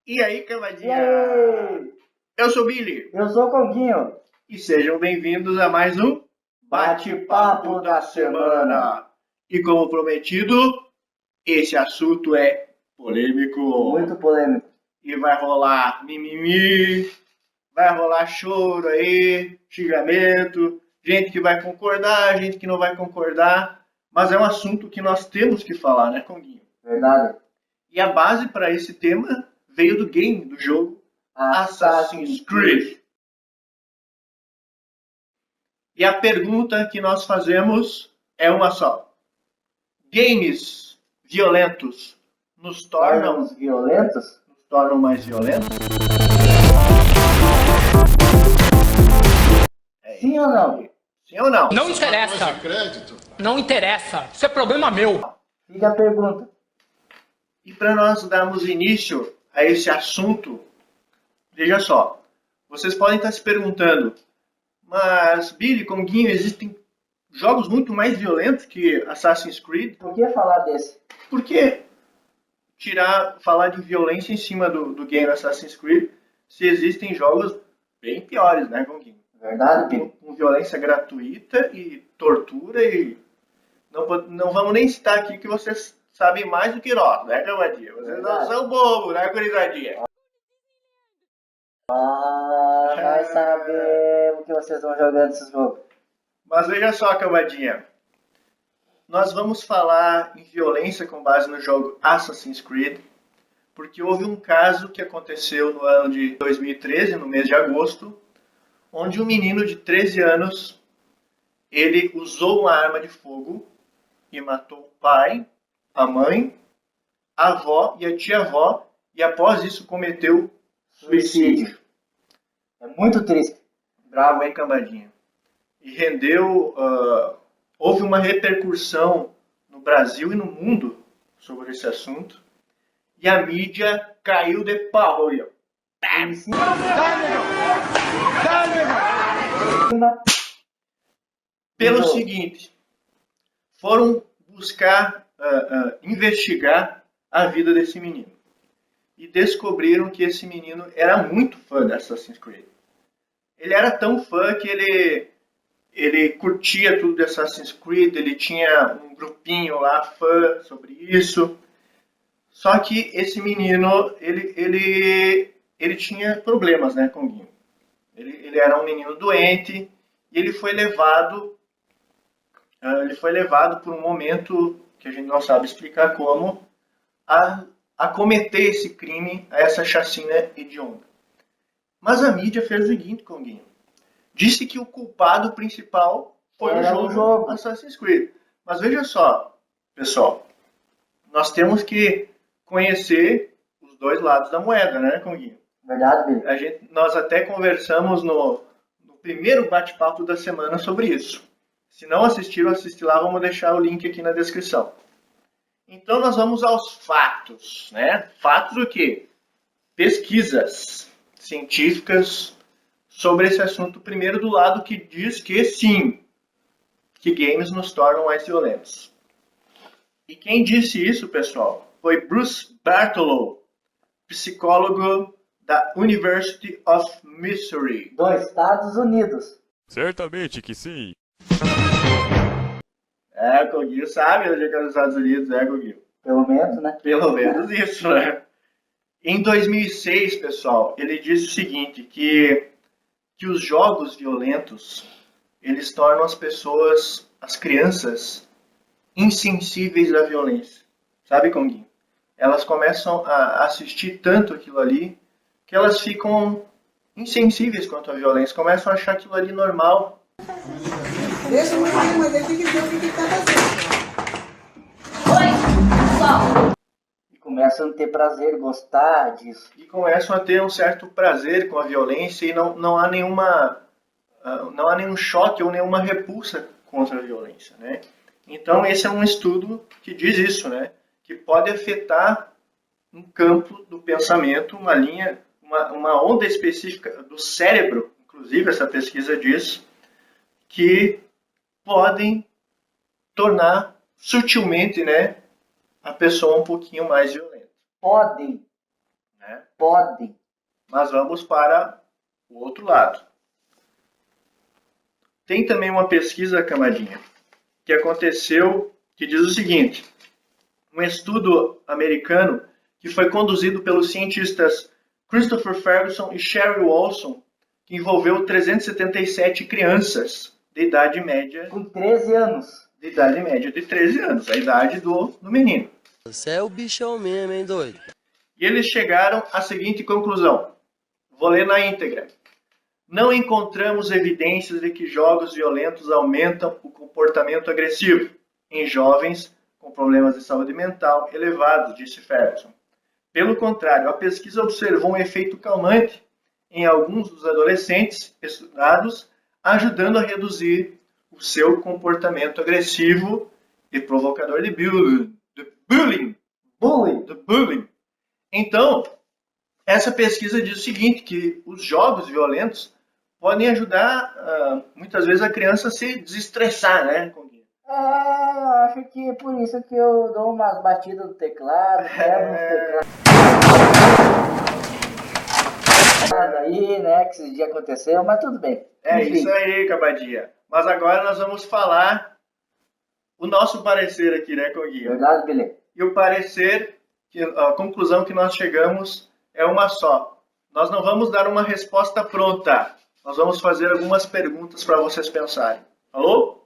E aí, cavadinha? Yay! Eu sou o Billy. Eu sou o Conguinho. E sejam bem-vindos a mais um Bate-Papo da Semana. E como prometido, esse assunto é polêmico. Muito polêmico. E vai rolar mimimi, vai rolar choro aí, xingamento, gente que vai concordar, gente que não vai concordar. Mas é um assunto que nós temos que falar, né, Conguinho? Verdade. E a base para esse tema veio do game, do jogo Assassin's Creed. E a pergunta que nós fazemos é uma só. Games violentos nos tornam violentos? Nos tornam mais violentos? Sim ou não? Sim ou não? Não interessa. Não interessa. Isso é problema meu. Fica a pergunta. E para nós darmos início a esse assunto, veja só, vocês podem estar se perguntando, mas Billy, Conguinho, existem jogos muito mais violentos que Assassin's Creed? Por que falar desse? Por que falar de violência em cima do game Assassin's Creed se existem jogos bem piores, né, Conguinho? Verdade, Billy? Com violência gratuita e tortura e... Não vamos nem citar aqui que vocês sabem mais do que nós, né, cavadinha? Vocês não são bobos, né, gurizadinha? Nós sabemos que vocês vão jogando esses jogos. Mas veja só, cavadinha. Nós vamos falar em violência com base no jogo Assassin's Creed, porque houve um caso que aconteceu no ano de 2013, no mês de agosto, onde um menino de 13 anos, ele usou uma arma de fogo e matou o pai, a mãe, a avó e a tia-avó, e após isso cometeu suicídio. É muito triste. Bravo, hein, cambadinha? E rendeu... houve uma repercussão no Brasil e no mundo sobre esse assunto. E a mídia caiu de pau, olha. Pelo seguinte, foram buscar investigar a vida desse menino. E descobriram que esse menino era muito fã de Assassin's Creed. Ele era tão fã que ele curtia tudo de Assassin's Creed, ele tinha um grupinho lá, fã, sobre isso. Só que esse menino, ele tinha problemas, né, Conguinho? Ele era um menino doente e ele foi levado por um momento que a gente não sabe explicar como, a cometer esse crime, essa chacina hedionda. Mas a mídia fez o seguinte, Conguinho. Disse que o culpado principal foi o jogo Assassin's Creed. Mas veja só, pessoal. Nós temos que conhecer os dois lados da moeda, né, Conguinho? Verdade, Billy? Nós até conversamos no primeiro bate-papo da semana sobre isso. Se não assistiram, assiste lá, vamos deixar o link aqui na descrição. Então nós vamos aos fatos, né? Fatos o quê? Pesquisas científicas sobre esse assunto, primeiro do lado que diz que sim, que games nos tornam mais violentos. E quem disse isso, pessoal, foi Bruce Bartolow, psicólogo da University of Missouri. Dos Estados Unidos. Certamente que sim. O Conguinho sabe onde é que é os Estados Unidos, Conguinho? Pelo menos, né? Pelo menos isso, né? Em 2006, pessoal, ele disse o seguinte, que os jogos violentos, eles tornam as pessoas, as crianças, insensíveis à violência. Sabe, Conguinho? Elas começam a assistir tanto aquilo ali, que elas ficam insensíveis quanto à violência, começam a achar aquilo ali normal. Deixa o menino, mas ele tem que ver o que ele tá fazendo. Oi, pessoal. E começam a ter prazer, gostar disso. E começam a ter um certo prazer com a violência e não há nenhum choque ou nenhuma repulsa contra a violência, né? Então esse é um estudo que diz isso, né? Que pode afetar um campo do pensamento, uma linha, uma onda específica do cérebro, inclusive essa pesquisa diz, que podem tornar sutilmente, né, a pessoa um pouquinho mais violenta. Podem. Né? Podem. Mas vamos para o outro lado. Tem também uma pesquisa, camadinha, que aconteceu, que diz o seguinte: um estudo americano que foi conduzido pelos cientistas Christopher Ferguson e Sherry Walson, que envolveu 377 crianças de idade média. Com 13 anos. De idade média de 13 anos, a idade do menino. Você é o bichão mesmo, hein, doido? E eles chegaram à seguinte conclusão. Vou ler na íntegra. Não encontramos evidências de que jogos violentos aumentam o comportamento agressivo em jovens com problemas de saúde mental elevados, disse Ferguson. Pelo contrário, a pesquisa observou um efeito calmante em alguns dos adolescentes estudados, ajudando a reduzir o seu comportamento agressivo e provocador de bullying. Então, essa pesquisa diz o seguinte, que os jogos violentos podem ajudar, muitas vezes, a criança a se desestressar, né? Eu acho que é por isso que eu dou umas batidas no teclado, quebro no teclado. Aí, né, que esse dia aconteceu, mas tudo bem. É Enfim. isso aí, Cabadia. Mas agora nós vamos falar o nosso parecer aqui, né, Conguinho? Verdade, Belê? E o parecer, a conclusão que nós chegamos é uma só. Nós não vamos dar uma resposta pronta. Nós vamos fazer algumas perguntas para vocês pensarem. Alô?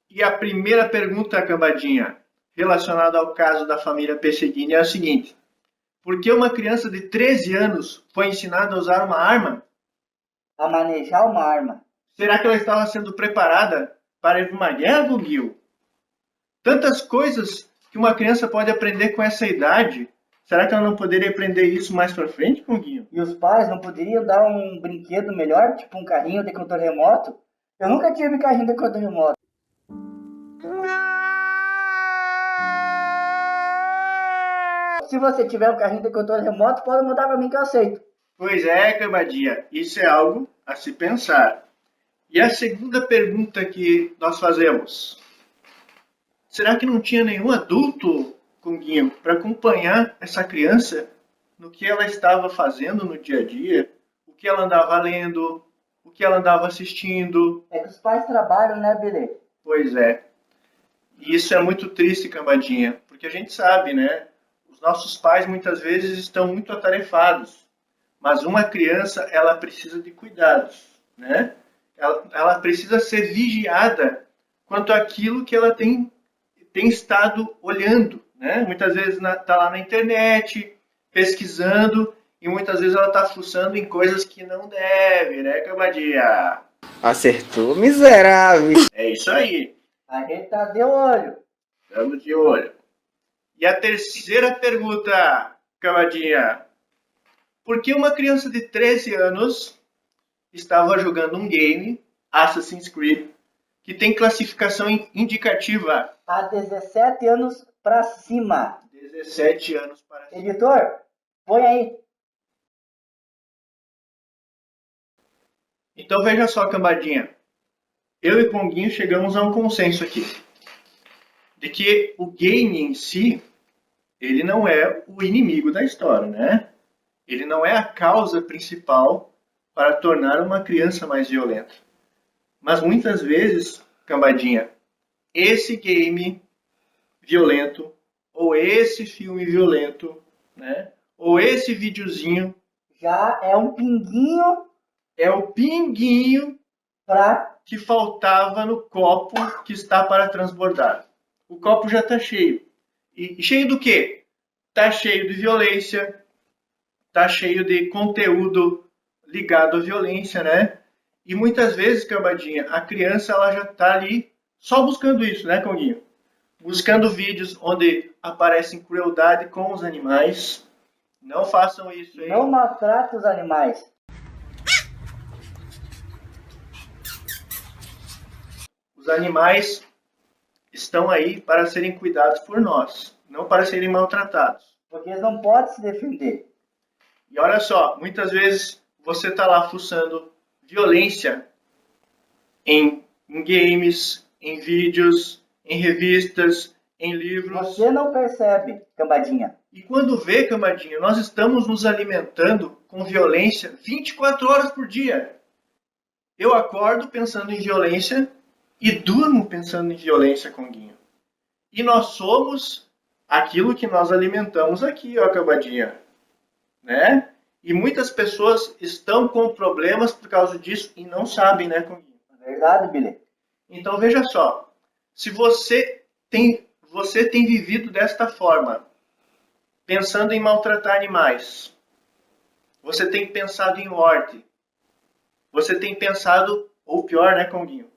E a primeira pergunta, Cambadinha, relacionada ao caso da família Pesseguini é a seguinte. Por que uma criança de 13 anos foi ensinada a usar uma arma? A manejar uma arma. Será que ela estava sendo preparada para ir para uma guerra, Guguil? Tantas coisas que uma criança pode aprender com essa idade. Será que ela não poderia aprender isso mais para frente, Guguil? E os pais não poderiam dar um brinquedo melhor, tipo um carrinho de controle remoto? Eu nunca tive carrinho de controle remoto. Se você tiver um carrinho de controle remoto, pode mandar para mim que eu aceito. Pois é, Camadia, isso é algo a se pensar. E a segunda pergunta que nós fazemos. Será que não tinha nenhum adulto, Conguinho, para acompanhar essa criança no que ela estava fazendo no dia a dia? O que ela andava lendo? O que ela andava assistindo? É que os pais trabalham, né, Belê? Pois é. E isso é muito triste, Cambadinha, porque a gente sabe, né? Os nossos pais muitas vezes estão muito atarefados. Mas uma criança, ela precisa de cuidados, né? Ela precisa ser vigiada quanto àquilo que ela tem estado olhando, né? Muitas vezes está lá na internet, pesquisando, e muitas vezes ela está fuçando em coisas que não deve, né, Camadia? Acertou, miserável. É isso aí. A gente tá de olho. Estamos de olho. E a terceira pergunta, Camadinha. Por que uma criança de 13 anos estava jogando um game, Assassin's Creed, que tem classificação indicativa? Há 17 anos pra cima. 17 anos para cima. Editor, põe aí. Então veja só, Cambadinha. Eu e Conguinho chegamos a um consenso aqui. De que o game em si, ele não é o inimigo da história, né? Ele não é a causa principal para tornar uma criança mais violenta. Mas muitas vezes, Cambadinha, esse game violento, ou esse filme violento, né? Ou esse videozinho, Já é um pinguinho é o pinguinho pra... que faltava no copo que está para transbordar. O copo já está cheio. E cheio do quê? Está cheio de violência, está cheio de conteúdo ligado à violência, né? E muitas vezes, Cambadinha, a criança ela já está ali só buscando isso, né, Conguinho? Buscando vídeos onde aparecem crueldade com os animais. Não façam isso aí. Não maltrate os animais. Os animais estão aí para serem cuidados por nós, não para serem maltratados. Porque eles não podem se defender. E olha só, muitas vezes você está lá fuçando violência em games, em vídeos, em revistas, em livros. Você não percebe, cambadinha. E quando vê, cambadinha, nós estamos nos alimentando com violência 24 horas por dia. Eu acordo pensando em violência e durmo pensando em violência, Conguinho. E nós somos aquilo que nós alimentamos aqui, ó, cambadinha. Né? E muitas pessoas estão com problemas por causa disso e não sabem, né, Conguinho? Verdade, Billy. Então veja só, se você tem vivido desta forma, pensando em maltratar animais, você tem pensado em morte, você tem pensado, ou pior, né, Conguinho?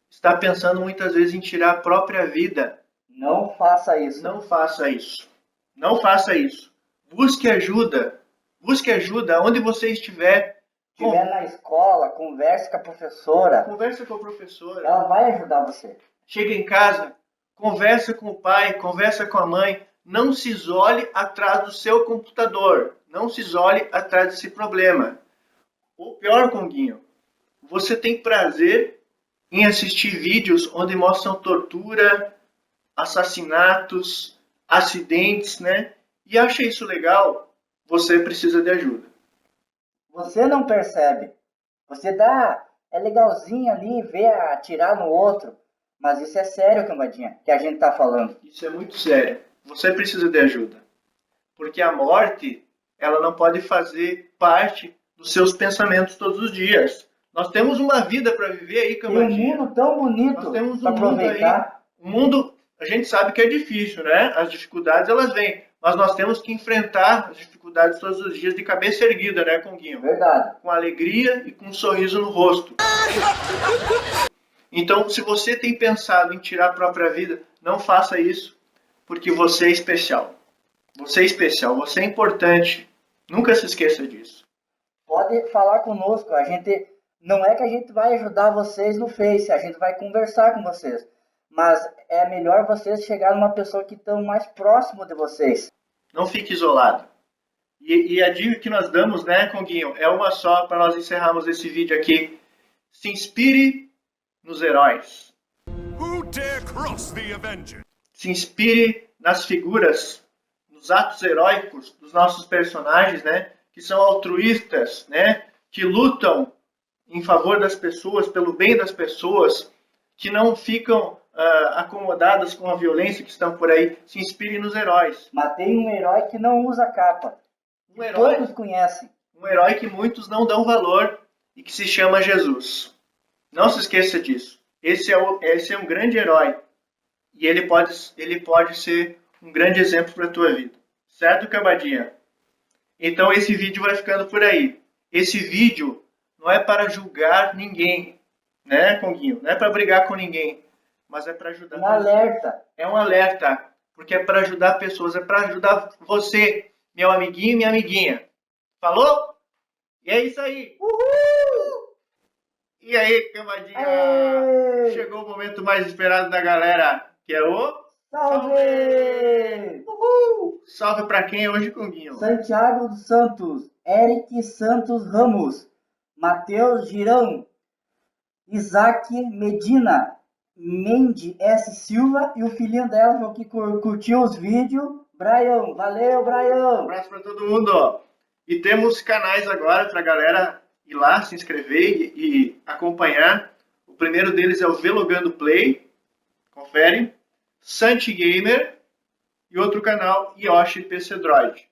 Está pensando muitas vezes em tirar a própria vida. Não faça isso. Não faça isso. Não faça isso. Busque ajuda. Busque ajuda onde você estiver. Estiver na escola, converse com a professora. Conversa com a professora. Ela vai ajudar você. Chega em casa, conversa com o pai, conversa com a mãe. Não se isole atrás do seu computador. Não se isole atrás desse problema. Ou pior, Conguinho, você tem prazer em assistir vídeos onde mostram tortura, assassinatos, acidentes, né? E acha isso legal? Você precisa de ajuda. Você não percebe. Você é legalzinho ali ver atirar no outro. Mas isso é sério, cambadinha, que a gente tá falando. Isso é muito sério. Você precisa de ajuda. Porque a morte, ela não pode fazer parte dos seus pensamentos todos os dias. Nós temos uma vida para viver aí, Tem um cambadinha. mundo tão bonito Nós temos para um mundo aí. aproveitar. O mundo, a gente sabe que é difícil, né? As dificuldades, elas vêm. Mas nós temos que enfrentar as dificuldades todos os dias de cabeça erguida, né, Conguinho? Verdade. Com alegria e com um sorriso no rosto. Então, se você tem pensado em tirar a própria vida, não faça isso, porque você é especial. Você é especial, você é importante. Nunca se esqueça disso. Pode falar conosco. Não é que a gente vai ajudar vocês no Face, a gente vai conversar com vocês. Mas é melhor vocês chegarem numa pessoa que está mais próximo de vocês. Não fique isolado. E a dica que nós damos, né, Conguinho, é uma só para nós encerrarmos esse vídeo aqui. Se inspire nos heróis. Who dare cross the Avenger? Se inspire nas figuras, nos atos heróicos dos nossos personagens, né, que são altruístas, né, que lutam em favor das pessoas, pelo bem das pessoas, que não ficam acomodadas com a violência que estão por aí. Se inspire nos heróis. Matei um herói que não usa capa. Um herói, Todos conhecem. um herói que muitos não dão valor e que se chama Jesus. Não se esqueça disso. Esse é um grande herói e ele pode ser um grande exemplo para a tua vida. Certo, cambadinha? Então esse vídeo vai ficando por aí. Esse vídeo não é para julgar ninguém, né, Conguinho? Não é para brigar com ninguém, mas é para ajudar. Um alerta. É um alerta, porque é para ajudar pessoas, é para ajudar você, meu amiguinho e minha amiguinha. Falou? E é isso aí. Uhul! E aí, cambadinha? Aê! Chegou o momento mais esperado da galera, que é o... Salve! Uhul! Salve pra quem hoje, Conguinho? Santiago dos Santos, Eric Santos Ramos, Matheus Girão, Isaac Medina, Mendy S. Silva e o filhinho dela que curtiu os vídeos, Brian. Valeu, Brian! Um abraço pra todo mundo, ó. E temos canais agora pra galera ir lá, se inscrever e acompanhar. O primeiro deles é o Velogando Play, confere. Santi Gamer e outro canal, Yoshi PC Droid.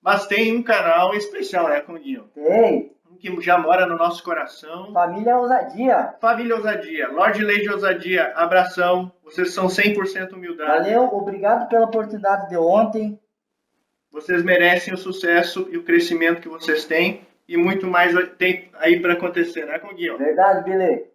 Mas tem um canal especial, né, Conguinho? Tem! Um que já mora no nosso coração. Família Ousadia. Família Ousadia, Lorde Lady Ousadia, abração. Vocês são 100% humildade. Valeu, obrigado pela oportunidade de ontem. Vocês merecem o sucesso e o crescimento que vocês têm. E muito mais tem aí para acontecer, né, Conguinho? Verdade, Billy?